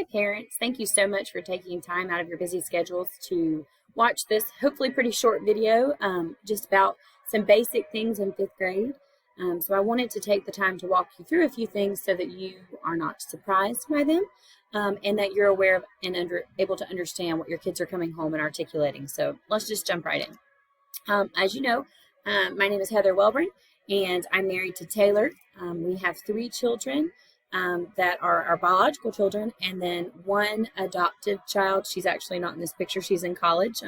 Hi, parents. Thank you so much for taking time out of your busy schedules to watch this hopefully pretty short video just about some basic things in fifth grade. So I wanted to take the time to walk you through a few things so that you are not surprised by them and that you're aware of and able to understand what your kids are coming home and articulating. So let's just jump right in. As you know, my name is Heather Welburn and I'm married to Taylor. We have 3 children. That are our biological children, and then 1 adoptive child. She's actually not in this picture. She's in college.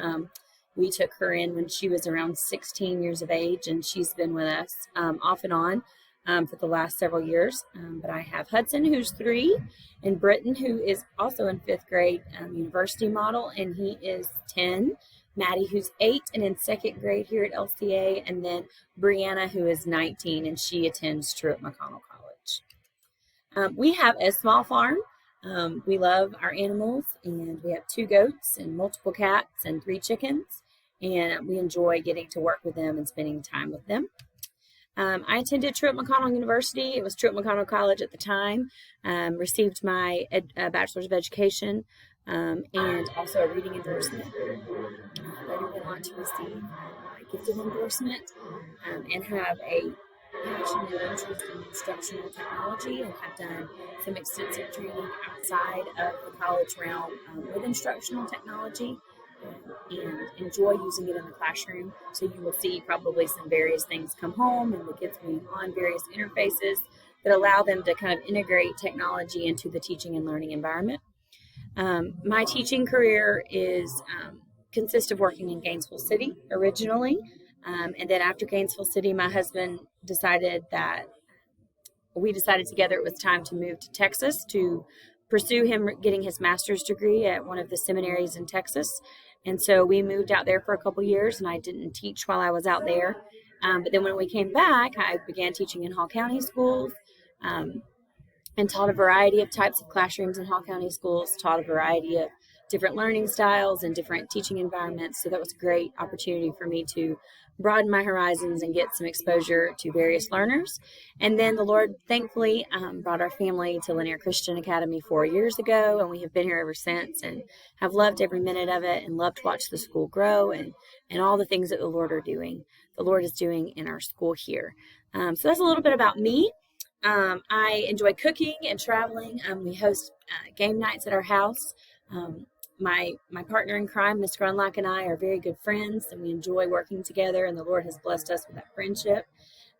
We took her in when she was around 16 years of age, and she's been with us off and on for the last several years. But I have Hudson, who's 3, and Britton, who is also in 5th grade, university model, and he is 10. Maddie, who's 8 and in 2nd grade here at LCA, and then Brianna, who is 19, and she attends Truett McConnell College. We have a small farm. We love our animals, and we have 2 goats and multiple cats and 3 chickens, and we enjoy getting to work with them and spending time with them. I attended Truett McConnell University. It was Truett McConnell College at the time. Received my Bachelor's of Education and also a reading endorsement. Later went on to receive my gifted endorsement and have a passion and interest in instructional technology, and have done some extensive training outside of the college realm with instructional technology and enjoy using it in the classroom. So you will see probably some various things come home, and the kids will be on various interfaces that allow them to kind of integrate technology into the teaching and learning environment. My teaching career consists of working in Gainesville City originally. And then after Gainesville City, my husband decided together it was time to move to Texas to pursue him getting his master's degree at one of the seminaries in Texas. And so we moved out there for a couple years, and I didn't teach while I was out there. But then when we came back, I began teaching in Hall County schools and taught a variety of types of classrooms in Hall County schools, taught a variety of different learning styles and different teaching environments. So that was a great opportunity for me to broaden my horizons and get some exposure to various learners. And then the Lord thankfully brought our family to Lanier Christian Academy 4 years ago, and we have been here ever since and have loved every minute of it and loved to watch the school grow and all the things that the Lord is doing in our school here. So that's a little bit about me. I enjoy cooking and traveling. We host game nights at our house. My partner in crime, Miss Grunlock, and I are very good friends, and we enjoy working together, and the Lord has blessed us with that friendship.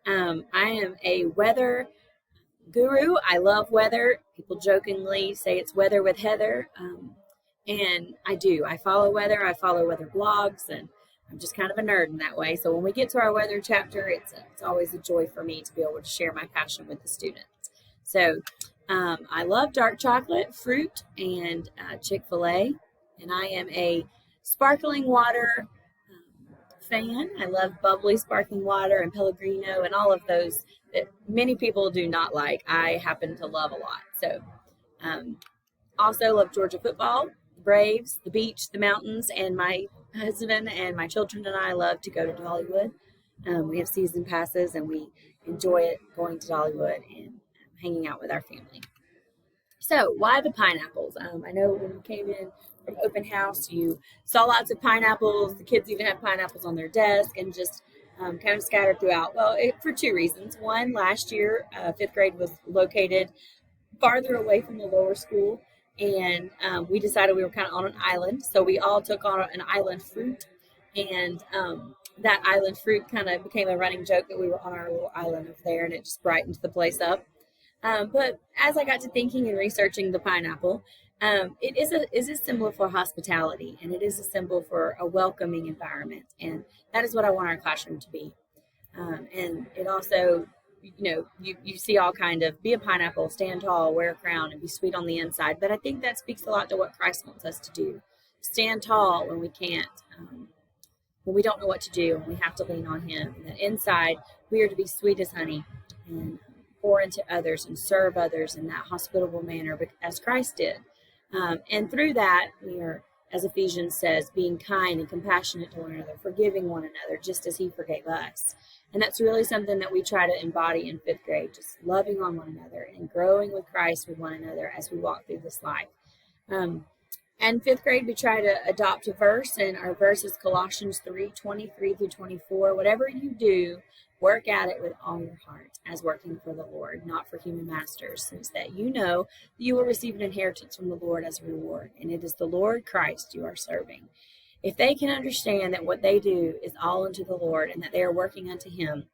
I am a weather guru. I love weather. People jokingly say it's weather with Heather, and I do. I follow weather. I follow weather blogs, and I'm just kind of a nerd in that way. So when we get to our weather chapter, it's always a joy for me to be able to share my passion with the students. So I love dark chocolate, fruit, and Chick-fil-A. And I am a sparkling water fan. I love bubbly sparkling water and Pellegrino and all of those that many people do not like. I happen to love a lot. So also love Georgia football, Braves, the beach, the mountains, and my husband and my children and I love to go to Dollywood. We have season passes, and we enjoy it going to Dollywood and hanging out with our family. So why the pineapples? I know when you came in from open house, you saw lots of pineapples. The kids even had pineapples on their desk and just kind of scattered throughout. Well, for 2 reasons. One, last year, 5th grade was located farther away from the lower school, and we decided we were kind of on an island. So we all took on an island fruit, and that island fruit kind of became a running joke that we were on our little island up there, and it just brightened the place up. But as I got to thinking and researching the pineapple, it is a symbol for hospitality, and it is a symbol for a welcoming environment, and that is what I want our classroom to be. And it also, you see all kind of be a pineapple, stand tall, wear a crown, and be sweet on the inside. But I think that speaks a lot to what Christ wants us to do. Stand tall when we can't, when we don't know what to do, and we have to lean on Him. And that inside, we are to be sweet as honey and pour into others and serve others in that hospitable manner as Christ did. And through that, we are, as Ephesians says, being kind and compassionate to one another, forgiving one another just as He forgave us. And that's really something that we try to embody in 5th grade, just loving on one another and growing with Christ with one another as we walk through this life. And fifth grade, we try to adopt a verse, and our verse is Colossians 3:23-24. Whatever you do, work at it with all your heart, as working for the Lord, not for human masters, since that you know that you will receive an inheritance from the Lord as a reward, and it is the Lord Christ you are serving. If they can understand that what they do is all unto the Lord and that they are working unto Him,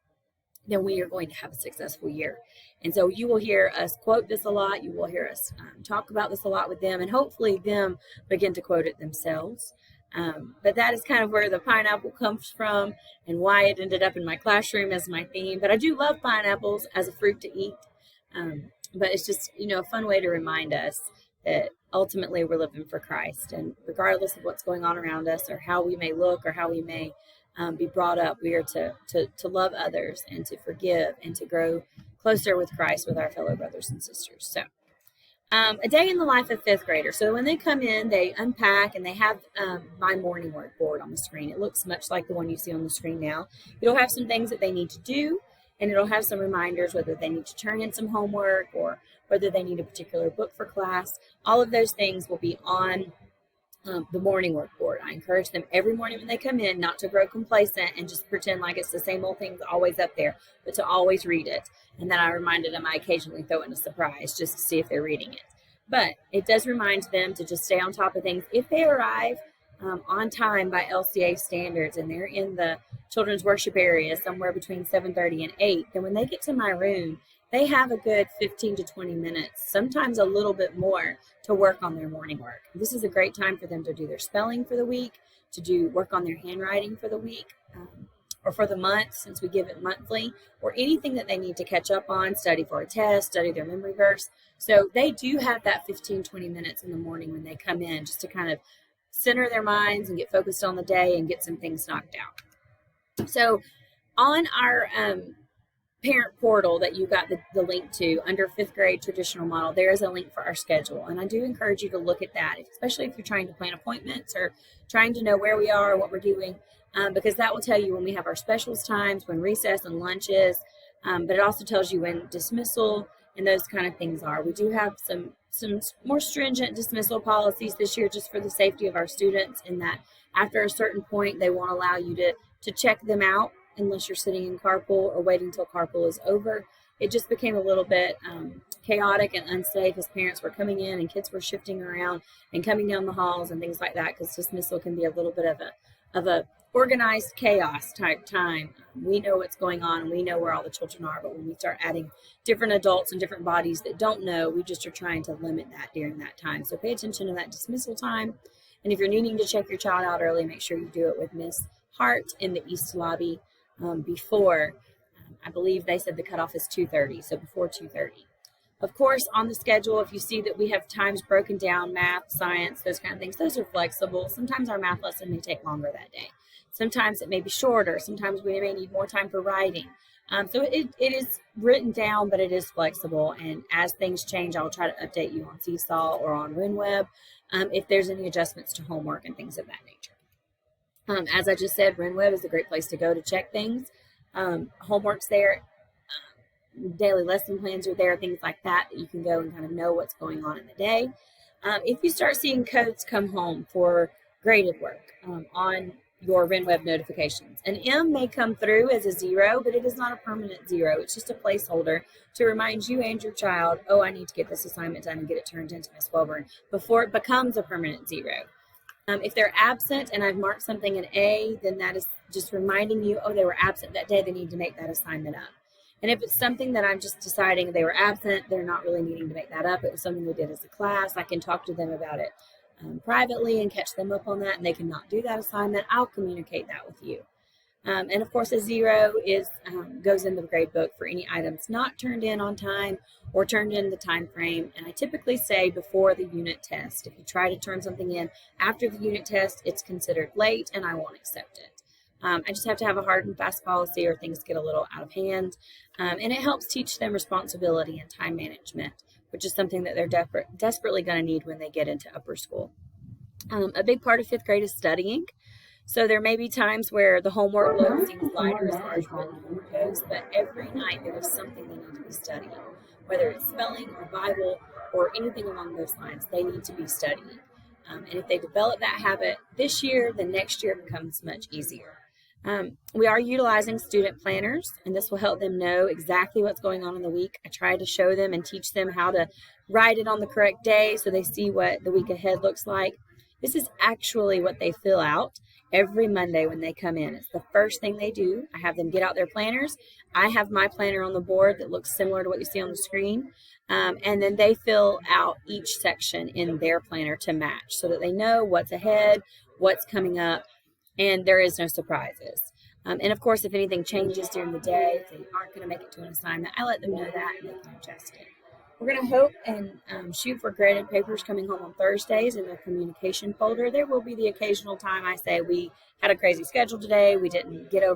then we are going to have a successful year. And so you will hear us quote this a lot. You will hear us talk about this a lot with them, and hopefully them begin to quote it themselves. But that is kind of where the pineapple comes from and why it ended up in my classroom as my theme. But I do love pineapples as a fruit to eat. But it's just, a fun way to remind us that ultimately we're living for Christ. And regardless of what's going on around us or how we may look or how we may be brought up, we are to love others and to forgive and to grow closer with Christ with our fellow brothers and sisters. So a day in the life of fifth grader. So when they come in, they unpack and they have my morning work board on the screen. It looks much like the one you see on the screen now. It'll have some things that they need to do, and it'll have some reminders whether they need to turn in some homework or whether they need a particular book for class. All of those things will be on the morning work board. I encourage them every morning when they come in not to grow complacent and just pretend like it's the same old thing always up there, but to always read it. And then I reminded them I occasionally throw in a surprise just to see if they're reading it. But it does remind them to just stay on top of things. If they arrive on time by LCA standards and they're in the children's worship area somewhere between 7:30 and 8, then when they get to my room, they have a good 15 to 20 minutes, sometimes a little bit more, to work on their morning work. This is a great time for them to do their spelling for the week, to do work on their handwriting for the week, or for the month, since we give it monthly, or anything that they need to catch up on, study for a test, study their memory verse. So they do have that 15, 20 minutes in the morning when they come in just to kind of center their minds and get focused on the day and get some things knocked out. So on our parent portal that you got the link to under fifth grade traditional model, there is a link for our schedule, and I do encourage you to look at that, especially if you're trying to plan appointments or trying to know where we are, what we're doing, because that will tell you when we have our specials times, when recess and lunch is, but it also tells you when dismissal and those kind of things are. We do have some more stringent dismissal policies this year just for the safety of our students, in that after a certain point they won't allow you to check them out unless you're sitting in carpool or waiting until carpool is over. It just became a little bit chaotic and unsafe as parents were coming in and kids were shifting around and coming down the halls and things like that, because dismissal can be a little bit of a organized chaos type time. We know what's going on, we know where all the children are, but when we start adding different adults and different bodies that don't know, we just are trying to limit that during that time. So pay attention to that dismissal time. And if you're needing to check your child out early, make sure you do it with Miss Hart in the East Lobby before, I believe they said the cutoff is 2:30, so before 2:30. Of course, on the schedule, if you see that we have times broken down, math, science, those kind of things, those are flexible. Sometimes our math lesson may take longer that day. Sometimes it may be shorter. Sometimes we may need more time for writing. So it is written down, but it is flexible. And as things change, I'll try to update you on Seesaw or on RenWeb if there's any adjustments to homework and things of that nature. As I just said, RenWeb is a great place to go to check things. Homework's there. Daily lesson plans are there, things like that you can go and kind of know what's going on in the day. If you start seeing codes come home for graded work on your RenWeb notifications, an M may come through as a 0, but it is not a permanent 0. It's just a placeholder to remind you and your child, oh, I need to get this assignment done and get it turned into Miss Welburn before it becomes a permanent 0. If they're absent and I've marked something an A, then that is just reminding you, oh, they were absent that day, they need to make that assignment up. And if it's something that I'm just deciding they were absent, they're not really needing to make that up, it was something we did as a class, I can talk to them about it privately and catch them up on that, and they cannot do that assignment, I'll communicate that with you. And of course, a 0 is goes in the grade book for any items not turned in on time or turned in the time frame. And I typically say before the unit test. If you try to turn something in after the unit test, it's considered late and I won't accept it. I just have to have a hard and fast policy or things get a little out of hand. And it helps teach them responsibility and time management, which is something that they're desperately going to need when they get into upper school. A big part of fifth grade is studying. So there may be times where the homework load seems lighter as far as written homework goes, but every night there is something they need to be studying, whether it's spelling or Bible or anything along those lines. They need to be studying. And if they develop that habit this year, then next year becomes much easier. We are utilizing student planners, and this will help them know exactly what's going on in the week. I try to show them and teach them how to write it on the correct day so they see what the week ahead looks like. This is actually what they fill out every Monday when they come in. It's the first thing they do. I have them get out their planners. I have my planner on the board that looks similar to what you see on the screen. And then they fill out each section in their planner to match so that they know what's ahead, what's coming up, and there is no surprises. And of course, if anything changes during the day, if they aren't going to make it to an assignment, I let them know that and they can adjust it. We're going to hope and shoot for graded papers coming home on Thursdays in their communication folder. There will be the occasional time I say we had a crazy schedule today, we didn't get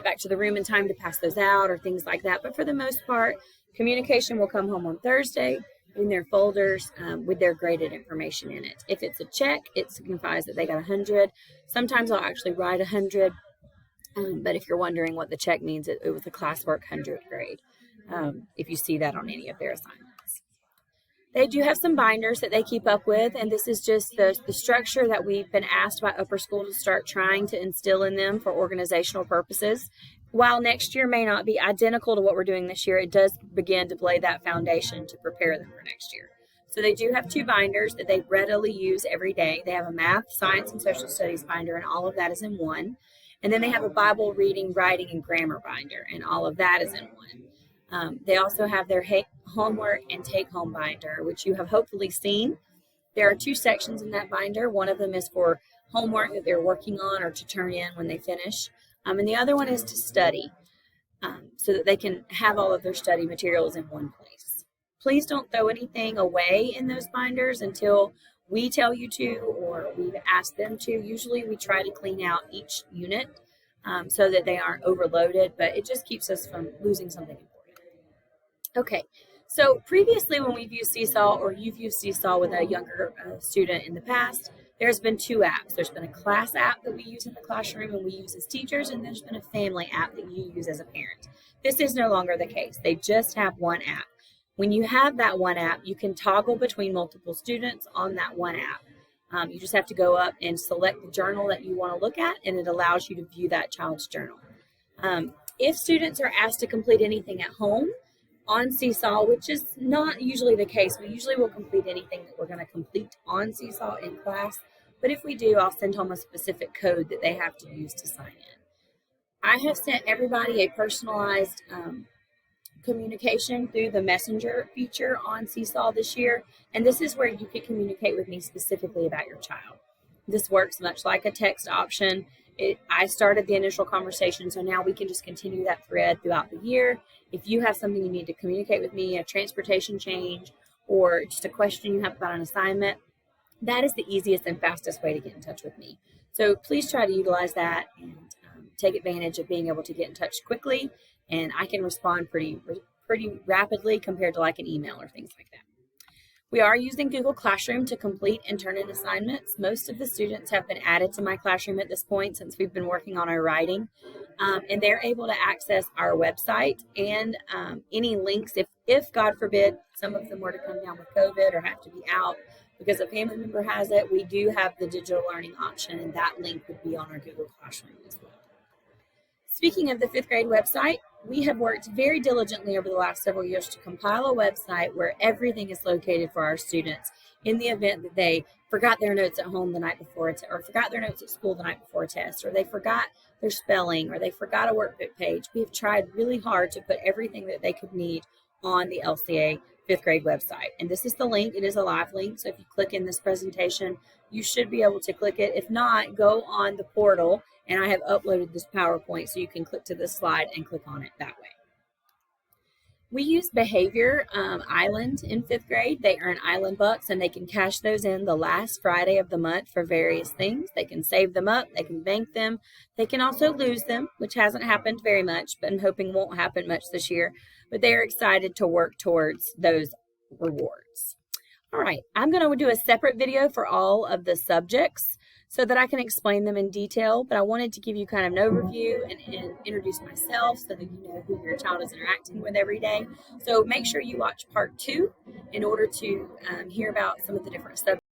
back to the room in time to pass those out or things like that. But for the most part, communication will come home on Thursday in their folders with their graded information in it. If it's a check, it signifies that they got 100. Sometimes I'll actually write 100, but if you're wondering what the check means, it was a classwork 100 grade, if you see that on any of their assignments. They do have some binders that they keep up with, and this is just the structure that we've been asked by upper school to start trying to instill in them for organizational purposes. While next year may not be identical to what we're doing this year, it does begin to lay that foundation to prepare them for next year. So they do have 2 binders that they readily use every day. They have a math, science, and social studies binder, and all of that is in one. And then they have a Bible reading, writing, and grammar binder, and all of that is in one. They also have their homework and take-home binder, which you have hopefully seen. There are 2 sections in that binder. One of them is for homework that they're working on or to turn in when they finish. And the other one is to study so that they can have all of their study materials in one place. Please don't throw anything away in those binders until we tell you to or we've asked them to. Usually we try to clean out each unit so that they aren't overloaded, but it just keeps us from losing something important. Okay, so previously when we've used Seesaw or you've used Seesaw with a younger student in the past, there's been 2 apps. There's been a class app that we use in the classroom and we use as teachers, and there's been a family app that you use as a parent. This is no longer the case. They just have one app. When you have that one app, you can toggle between multiple students on that one app. You just have to go up and select the journal that you want to look at, and it allows you to view that child's journal. If students are asked to complete anything at home on Seesaw, which is not usually the case, we usually will complete anything that we're going to complete on Seesaw in class, but if we do, I'll send home a specific code that they have to use to sign in. I have sent everybody a personalized communication through the messenger feature on Seesaw this year, and this is where you can communicate with me specifically about your child. This works much like a text option. I started the initial conversation, so now we can just continue that thread throughout the year. If you have something you need to communicate with me, a transportation change, or just a question you have about an assignment, that is the easiest and fastest way to get in touch with me. So please try to utilize that and take advantage of being able to get in touch quickly, and I can respond pretty rapidly compared to like an email or things like that. We are using Google Classroom to complete and turn in assignments. Most of the students have been added to my classroom at this point since we've been working on our writing, and they're able to access our website and any links if God forbid some of them were to come down with COVID or have to be out because a family member has it. We do have the digital learning option, and that link would be on our Google Classroom as well. Speaking of the 5th grade website, we have worked very diligently over the last several years to compile a website where everything is located for our students in the event that they forgot their notes at home the night before, or forgot their notes at school the night before a test, or they forgot their spelling, or they forgot a workbook page. We have tried really hard to put everything that they could need on the LCA 5th grade website. And this is the link. It is a live link. So if you click in this presentation, you should be able to click it. If not, go on the portal, and I have uploaded this PowerPoint so you can click to this slide and click on it that way. We use Behavior Island in 5th grade. They earn Island bucks, and they can cash those in the last Friday of the month for various things. They can save them up, they can bank them, they can also lose them, which hasn't happened very much, but I'm hoping won't happen much this year. But they are excited to work towards those rewards. All right, I'm going to do a separate video for all of the subjects so that I can explain them in detail, but I wanted to give you kind of an overview and introduce myself so that you know who your child is interacting with every day. So make sure you watch part 2 in order to hear about some of the different subjects